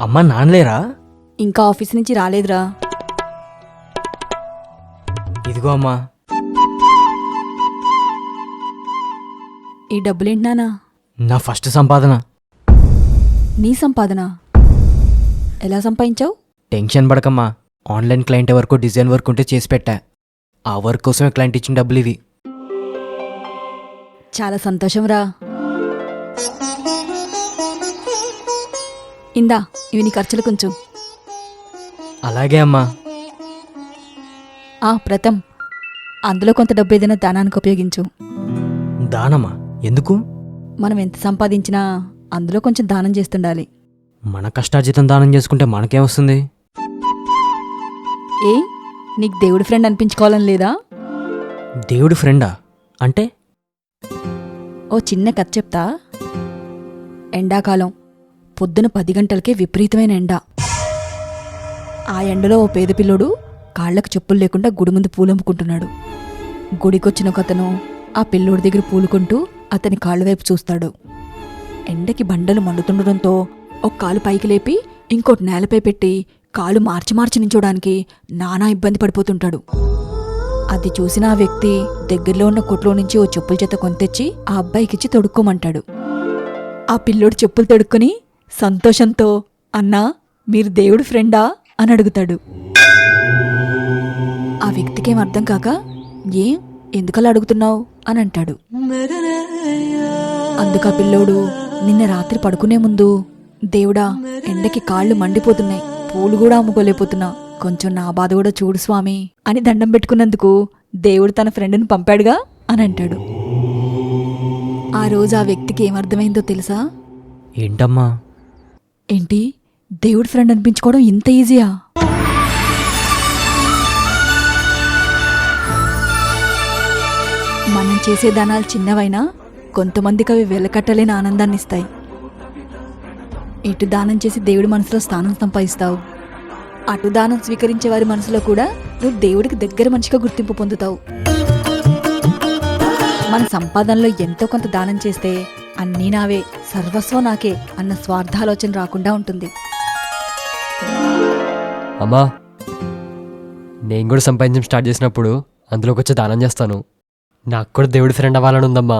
అమ్మ నాన్నలేరా? ఇంకా ఆఫీస్ నుంచి రాలేదురా. ఇదిగో అమ్మా. ఈ డబ్బులేంటి నానా? నా ఫస్ట్ సంపాదన. నీ సంపాదన ఎలా సంపాదించావు? టెన్షన్ పడకమ్మా. ఆన్లైన్ క్లయింట్ వరకు డిజైన్ వర్క్ ఉంటే చేసి పెట్టా. ఆ వర్క్ కోసమే క్లయింట్ ఇచ్చిన డబ్బులు ఇవి. చాలా సంతోషం రా. ఇందా ఇవి నీ ఖర్చులు కొంచెం. అలాగే అమ్మా. ప్రథమ్, అందులో కొంత డబ్బు ఏదైనా దానానికి ఉపయోగించు. దానమా? ఎందుకు? మనం ఎంత సంపాదించినా అందులో కొంచెం దానం చేస్తుండాలి. మన కష్టార్జితం దానం చేసుకుంటే మనకేమొస్తుంది? ఏ నీకు దేవుడి ఫ్రెండ్ అనిపించుకోవాలని లేదా? దేవుడి ఫ్రెండా అంటే? ఓ చిన్న కథ చెప్తా. ఎండాకాలం పొద్దున 10 గంటలకే విపరీతమైన ఎండ. ఆ ఎండలో ఓ పేద పిల్లోడు కాళ్లకు చెప్పులు లేకుండా గుడి ముందు పూలమ్ముకుంటున్నాడు. గుడికొచ్చిన ఒకతను ఆ పిల్లోడి దగ్గర పూలుకుంటూ అతని కాళ్ళ వైపు చూస్తాడు. ఎండకి బండలు మండుతుండడంతో ఒక కాలు పైకి లేపి ఇంకోటి నేలపై పెట్టి కాలు మార్చి మార్చి నించోడానికి నానా ఇబ్బంది పడిపోతుంటాడు. అది చూసిన ఆ వ్యక్తి దగ్గరలో ఉన్న కొట్లో నుంచి ఓ చెప్పుల చేత కొనితెచ్చి ఆ అబ్బాయికిచ్చి తొడుక్కోమంటాడు. ఆ పిల్లోడు చెప్పులు తొడుక్కుని సంతోషంతో, అన్నా మీరు దేవుడి ఫ్రెండా అని అడుగుతాడు. ఆ వ్యక్తికేం అర్థం కాక, ఎందుకలా అడుగుతున్నావు అని అంటాడు. అందుకా పిల్లోడు, నిన్న రాత్రి పడుకునే ముందు, దేవుడా ఎండకి కాళ్ళు మండిపోతున్నాయి, పూలు కూడా అమ్ముకోలేకపోతున్నా, కొంచెం నా బాధ కూడా చూడు స్వామి అని దండం పెట్టుకున్నందుకు దేవుడు తన ఫ్రెండ్ని పంపాడుగా అని అంటాడు. ఆ రోజు ఆ వ్యక్తికి ఏమర్థమైందో తెలుసా? ఏంటమ్మా? ఏంటి, దేవుడి ఫ్రెండ్ అనిపించుకోవడం ఇంత ఈజీయా? మనం చేసే దానాలు చిన్నవైనా కొంతమందికి అవి వెలకట్టలేని ఆనందాన్ని ఇస్తాయి. ఇటు దానం చేసి దేవుడి మనసులో స్థానం సంపాదిస్తావు, అటు దానం స్వీకరించే వారి మనసులో కూడా నువ్వు దేవుడికి దగ్గర మనిషిగా గుర్తింపు పొందుతావు. మన సంపాదనలో ఎంతో కొంత దానం చేస్తే అన్నీ నావే, సర్వస్వం నాకే అన్న స్వార్థాలోచన రాకుండా ఉంటుంది. అమ్మా, నేను కూడా సంపాదించడం స్టార్ట్ చేసినప్పుడు అందులోకి వచ్చి దానం చేస్తాను. నాకు కూడా దేవుడి ఫ్రెండ్ అవ్వాలని ఉందమ్మా.